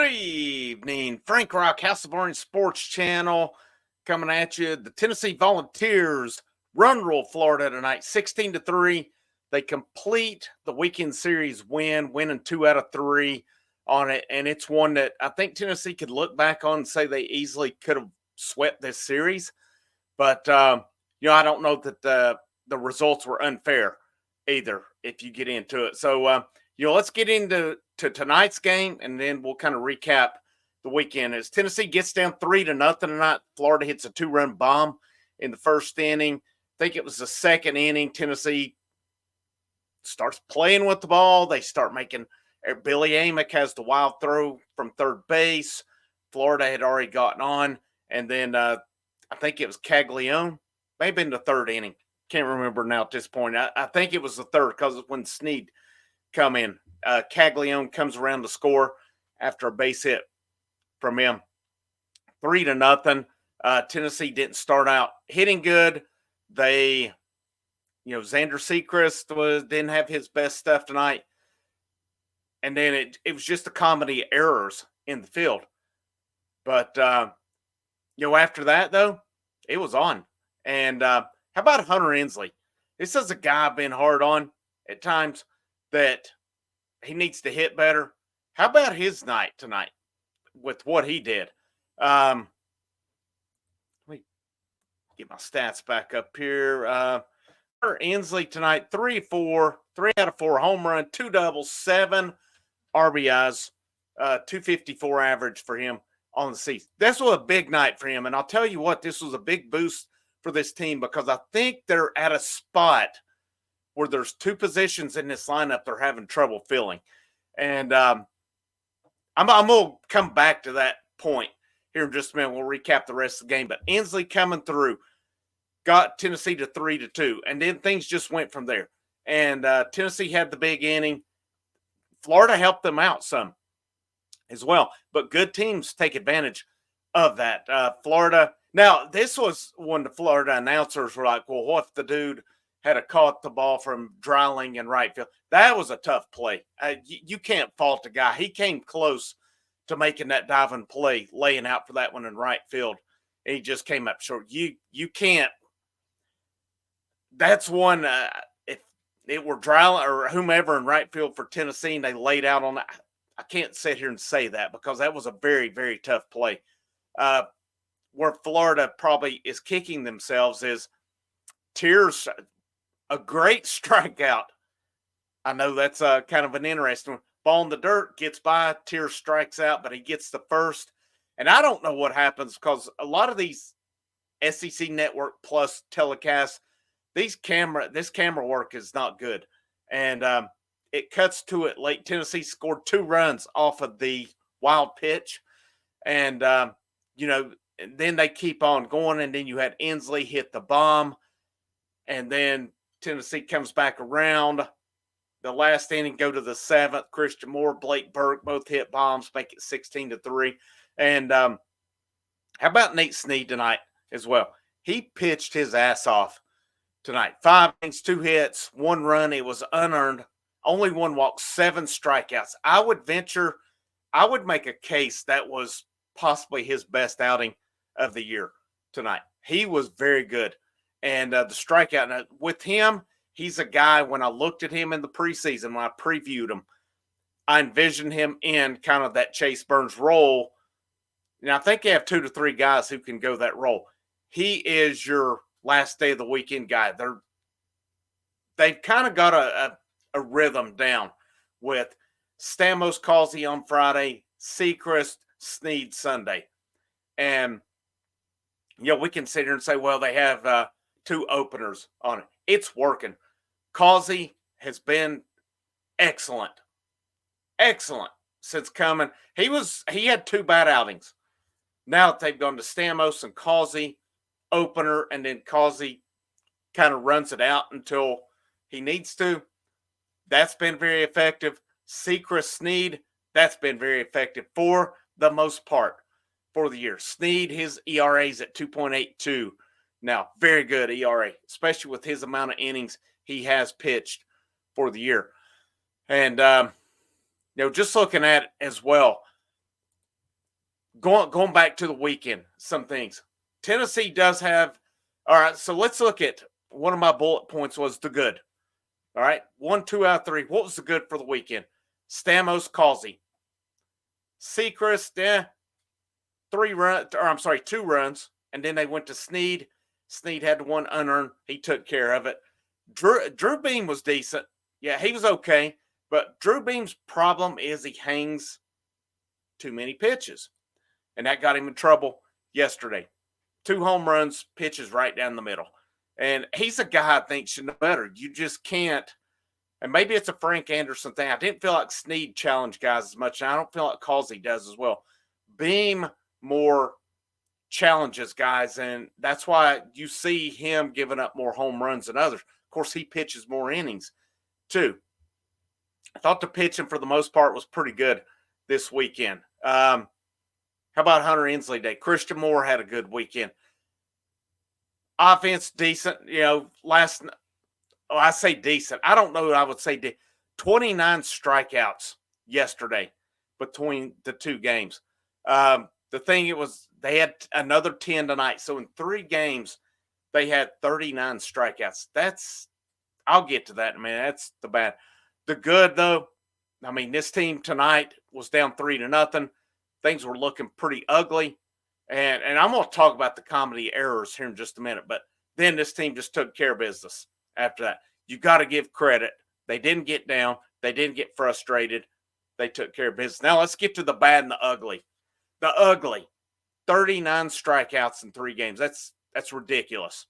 Good evening. Frank Rock, House of Orange Sports Channel, coming at you. The Tennessee Volunteers rule Florida tonight, 16-3. They complete the weekend series winning 2 out of 3 on it. And it's one that I think Tennessee could look back on and say they easily could have swept this series. But, I don't know that the results were unfair either if you get into it. So, let's get into tonight's game, and then we'll kind of recap the weekend. As Tennessee gets down 3-0 tonight, Florida hits a 2-run bomb in the first inning. I think it was the second inning. Tennessee starts playing with the ball. They start making – Billy Amick has the wild throw from third base. Florida had already gotten on. And then I think it was Caglione, maybe in the third inning. Can't remember now at this point. I think it was the third because when Snead come in. Caglione comes around to score after a base hit from him. 3-0. Tennessee didn't start out hitting good. They, Xander Sechrist didn't have his best stuff tonight. And then it was just a comedy of errors in the field. But, after that, though, it was on. And how about Hunter Inslee? This is a guy I've been hard on at times that he needs to hit better. How about his night tonight with what he did? Let me get my stats back up here. Hunter Inslee tonight, 3 out of 4 home run, 2 doubles, 7 RBIs, 254 average for him on the season. This was a big night for him. And I'll tell you what, this was a big boost for this team because I think they're at a spot where there's 2 positions in this lineup they're having trouble filling. And I'm going to come back to that point here in just a minute. We'll recap the rest of the game. But Inslee coming through got Tennessee to 3-2. And then things just went from there. And Tennessee had the big inning. Florida helped them out some as well. But good teams take advantage of that. Florida. Now, this was when the Florida announcers were like, well, what if the dude had caught the ball from Dreiling in right field? That was a tough play. You can't fault the guy. He came close to making that diving play, laying out for that one in right field. And he just came up short. You can't. That's one. If it were Dreiling or whomever in right field for Tennessee and they laid out on that, I can't sit here and say that because that was a very, very tough play. Where Florida probably is kicking themselves is Tears, a great strikeout. I know that's kind of an interesting one. Ball in the dirt, gets by, Tears strikes out, but he gets the first. And I don't know what happens because a lot of these SEC Network Plus telecasts, this camera work is not good. And it cuts to it late. Tennessee scored 2 runs off of the wild pitch. And, and then they keep on going, and then you had Inslee hit the bomb, and then Tennessee comes back around. The last inning, go to the 7th. Christian Moore, Blake Burke both hit bombs, make it 16-3. And how about Nate Snead tonight as well? He pitched his ass off tonight. 5 innings, 2 hits, 1 run. It was unearned. Only 1 walk, 7 strikeouts. I would make a case that was possibly his best outing of the year tonight. He was very good. And the strikeout, now, with him, he's a guy, when I looked at him in the preseason, when I previewed him, I envisioned him in kind of that Chase Burns role. Now, I think they have 2 to 3 guys who can go that role. He is your last day of the weekend guy. They've kind of got a rhythm down with Stamos Causey on Friday, Sechrist, Snead Sunday. And, we can sit here and say, well, they have 2 openers on it. It's working. Causey has been excellent since coming. He had 2 bad outings. Now that they've gone to Stamos and Causey, opener, and then Causey kind of runs it out until he needs to. That's been very effective. Sechrist, Snead, that's been very effective for the most part for the year. Snead, his ERA is at 2.82 now. Very good ERA, especially with his amount of innings he has pitched for the year. And, just looking at it as well, Going back to the weekend, some things. Tennessee does have. All right, so let's look at one of my bullet points was the good. All right, 1, 2 out of 3. What was the good for the weekend? Stamos, Causey, Sechrist, 2 runs, and then they went to Snead. Snead had the one unearned. He took care of it. Drew Beam was decent. Yeah, he was okay. But Drew Beam's problem is he hangs too many pitches, and that got him in trouble yesterday. 2 home runs, pitches right down the middle. And he's a guy I think should know better. You just can't. And maybe it's a Frank Anderson thing. I didn't feel like Snead challenged guys as much. And I don't feel like Causey does as well. Beam more challenges guys, and that's why you see him giving up more home runs than others. Of course, he pitches more innings too. I thought the pitching for the most part was pretty good this weekend. How about Hunter Inslee Day? Christian Moore had a good weekend. Offense decent. I say decent. I don't know. I would say 29 strikeouts yesterday between the 2 games. The thing they had another 10 tonight. So in 3 games, they had 39 strikeouts. I'll get to that in a minute. That's the bad. The good though, I mean, this team tonight was down 3-0. Things were looking pretty ugly. And I'm going to talk about the comedy errors here in just a minute. But then this team just took care of business after that. You got to give credit. They didn't get down. They didn't get frustrated. They took care of business. Now let's get to the bad and the ugly. The ugly, 39 strikeouts in 3 games. That's ridiculous.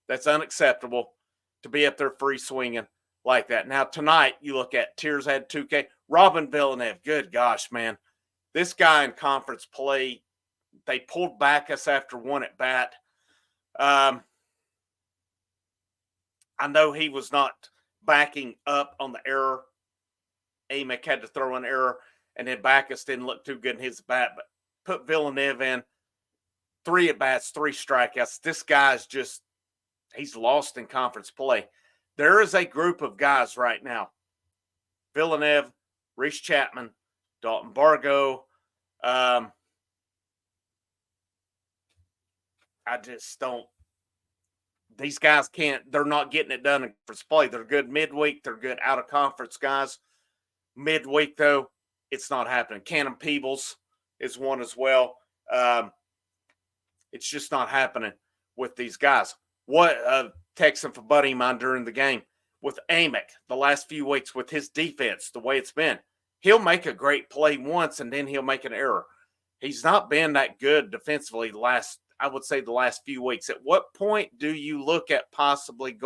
That's unacceptable to be up there free swinging like that. Now tonight, you look at Tiers had 2K. Robin Villeneuve, good gosh, man. This guy in conference play, they pulled back us after 1 at bat. I know he was not backing up on the error. Amick had to throw an error, and then Backus didn't look too good in his bat, but put Villeneuve in, 3 at bats, 3 strikeouts. This guy's he's lost in conference play. There is a group of guys right now. Villeneuve, Reese Chapman, Dalton Bargo. I just don't. These guys can't. They're not getting it done in conference play. They're good midweek. They're good out of conference guys. Midweek though, it's not happening. Cannon Peebles is one as well. It's just not happening with these guys. Texting for buddy of mine during the game with Amick the last few weeks with his defense, the way it's been. He'll make a great play once and then he'll make an error. He's not been that good defensively the last few weeks. At what point do you look at possibly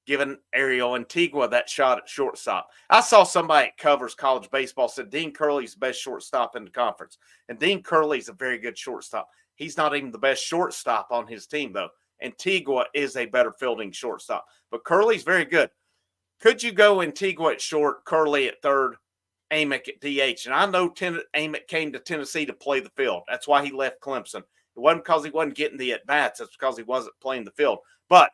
giving Ariel Antigua that shot at shortstop? I saw somebody that covers college baseball said Dean Curley's the best shortstop in the conference. And Dean Curley's a very good shortstop. He's not even the best shortstop on his team, though. Antigua is a better fielding shortstop. But Curley's very good. Could you go Antigua at short, Curley at third, Amick at DH? And I know Amick came to Tennessee to play the field. That's why he left Clemson. It wasn't because he wasn't getting the at-bats. It's because he wasn't playing the field. But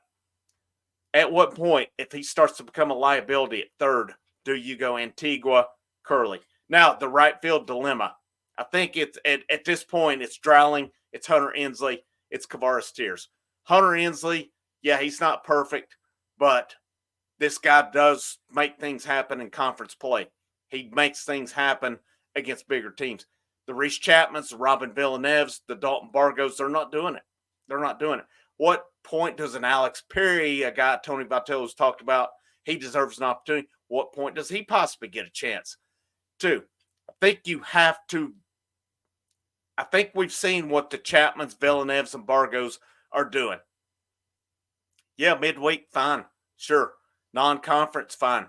at what point, if he starts to become a liability at third, do you go Antigua, Curley? Now, the right field dilemma. I think it's at this point, it's Dowling, it's Hunter Inslee, it's Kavaris Tiers. Hunter Inslee, yeah, he's not perfect, but this guy does make things happen in conference play. He makes things happen against bigger teams. The Reese Chapmans, the Robin Villeneuves, the Dalton Bargos, they're not doing it. They're not doing it. What point does an Alex Perry, a guy Tony Vitello's talked about, he deserves an opportunity? What point does he possibly get a chance? 2, I think we've seen what the Chapmans, Villeneuves, and Bargos are doing. Yeah, midweek, fine. Sure. Non-conference, fine.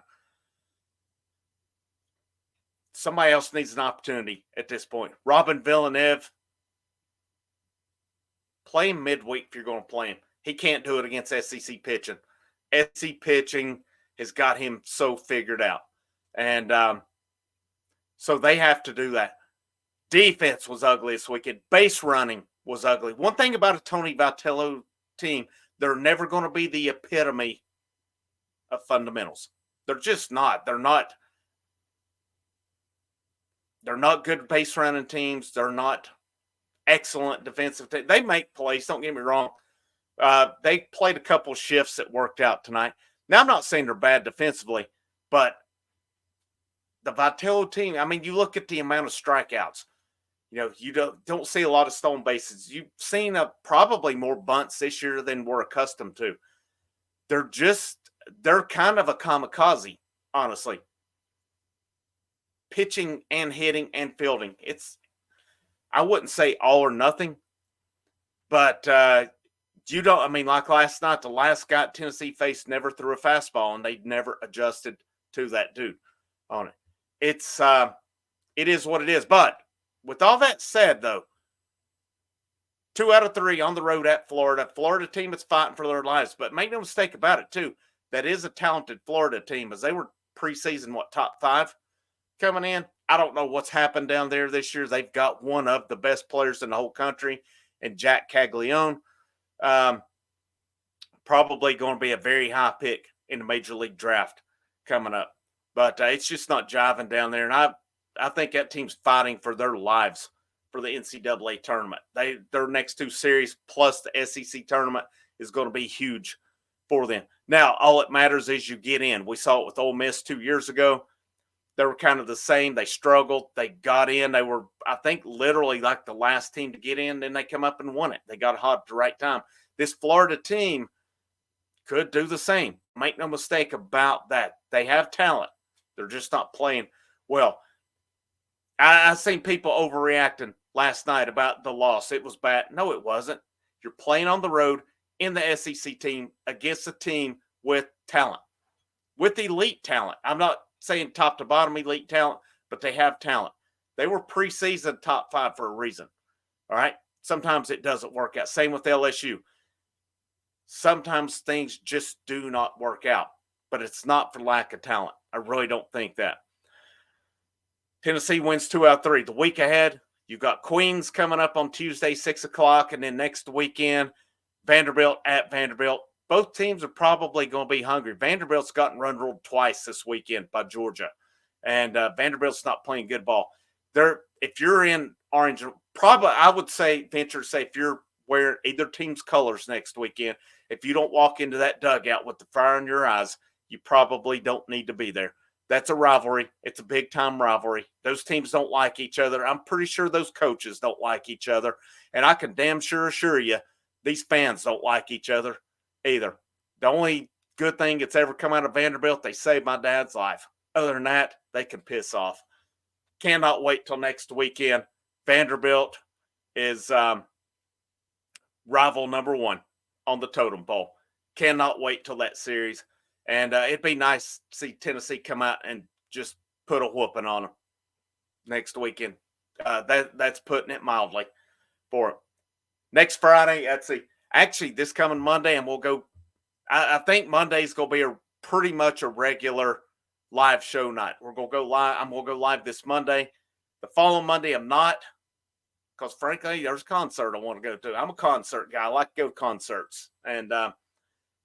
Somebody else needs an opportunity at this point. Robin Villeneuve, play him midweek if you're going to play him. He can't do it against SEC pitching. SEC pitching has got him so figured out. And so they have to do that. Defense was ugly this weekend. Base running was ugly. One thing about a Tony Vitello team, they're never going to be the epitome of fundamentals. They're just not. They're They're not good base running teams. They're not excellent defensive team. They make plays. Don't get me wrong. They played a couple shifts that worked out tonight. Now, I'm not saying they're bad defensively, but the Vitello team, I mean, you look at the amount of strikeouts. You don't see a lot of stolen bases. You've seen probably more bunts this year than we're accustomed to. They're kind of a kamikaze, honestly. Pitching and hitting and fielding. I wouldn't say all or nothing, but I mean, like last night, the last guy Tennessee faced never threw a fastball, and they never adjusted to that dude on it. It is what it is. But with all that said, though, 2 out of 3 on the road at Florida. Florida team is fighting for their lives. But make no mistake about it, too. That is a talented Florida team, as they were preseason, top 5 coming in. I don't know what's happened down there this year. They've got one of the best players in the whole country, and Jack Caglione. Probably going to be a very high pick in the Major League Draft coming up. But it's just not jiving down there. And I think that team's fighting for their lives for the NCAA tournament. Their next 2 series plus the SEC tournament is going to be huge for them. Now, all it matters is you get in. We saw it with Ole Miss 2 years ago. They were kind of the same. They struggled. They got in. They were, I think, literally like the last team to get in. Then they come up and won it. They got hot at the right time. This Florida team could do the same. Make no mistake about that. They have talent. They're just not playing well. I seen people overreacting last night about the loss. It was bad. No, it wasn't. You're playing on the road in the SEC team against a team with talent, with elite talent. I'm not saying top to bottom elite talent, but they have talent. They were preseason top 5 for a reason. All right. Sometimes it doesn't work out. Same with LSU. Sometimes things just do not work out, but it's not for lack of talent. I really don't think that. Tennessee wins 2 out of 3. The week ahead, you've got Queens coming up on Tuesday, 6 o'clock, and then next weekend, Vanderbilt at Vanderbilt. Both teams are probably going to be hungry. Vanderbilt's gotten run ruled twice this weekend by Georgia, and Vanderbilt's not playing good ball. If you're in orange, probably I would venture to say if you're wearing either team's colors next weekend, if you don't walk into that dugout with the fire in your eyes, you probably don't need to be there. That's a rivalry. It's a big-time rivalry. Those teams don't like each other. I'm pretty sure those coaches don't like each other, and I can damn sure assure you these fans don't like each other either. The only good thing that's ever come out of Vanderbilt, they saved my dad's life. Other than that, they can piss off. Cannot wait till next weekend. Vanderbilt is rival number 1 on the totem pole. Cannot wait till that series. And it'd be nice to see Tennessee come out and just put a whooping on them next weekend. That's putting it mildly for it. Next Friday, actually this coming Monday, and we'll go. I think Monday's going to be pretty much a regular live show night. We're going to go live. I'm going to go live this Monday. The following Monday, I'm not, because frankly, there's a concert I want to go to. I'm a concert guy. I like to go to concerts. And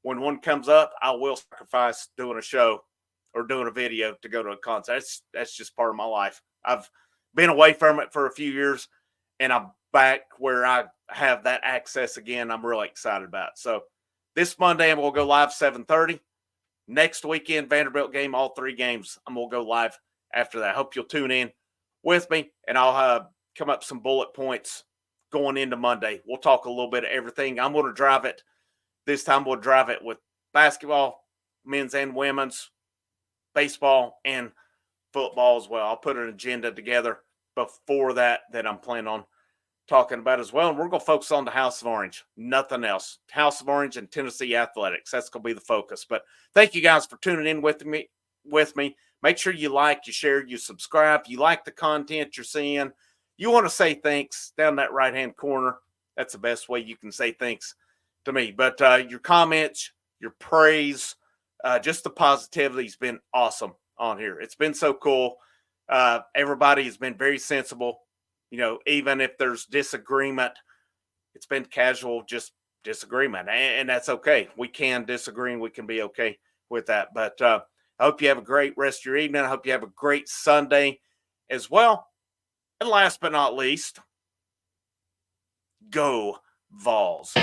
when one comes up, I will sacrifice doing a show or doing a video to go to a concert. That's just part of my life. I've been away from it for a few years, and I'm back where I have that access again. I'm really excited about it. So this Monday, I'm going to go live 7:30. Next weekend, Vanderbilt game, all 3 games. I'm going to go live after that. I hope you'll tune in with me, and I'll come up with some bullet points going into Monday. We'll talk a little bit of everything. I'm going to drive it. This time we'll drive it with basketball, men's and women's, baseball, and football as well. I'll put an agenda together before that I'm planning on talking about as well. And we're going to focus on the House of Orange, nothing else. House of Orange and Tennessee athletics. That's going to be the focus. But thank you guys for tuning in with me. Make sure you like, you share, you subscribe. You like the content you're seeing. You want to say thanks down that right-hand corner. That's the best way you can say thanks to me. But your comments, your praise, just the positivity has been awesome on here. It's been so cool. Everybody has been very sensible. Even if there's disagreement, it's been casual, just disagreement. And that's okay. We can disagree and we can be okay with that. But I hope you have a great rest of your evening. I hope you have a great Sunday as well. And last but not least, go Vols.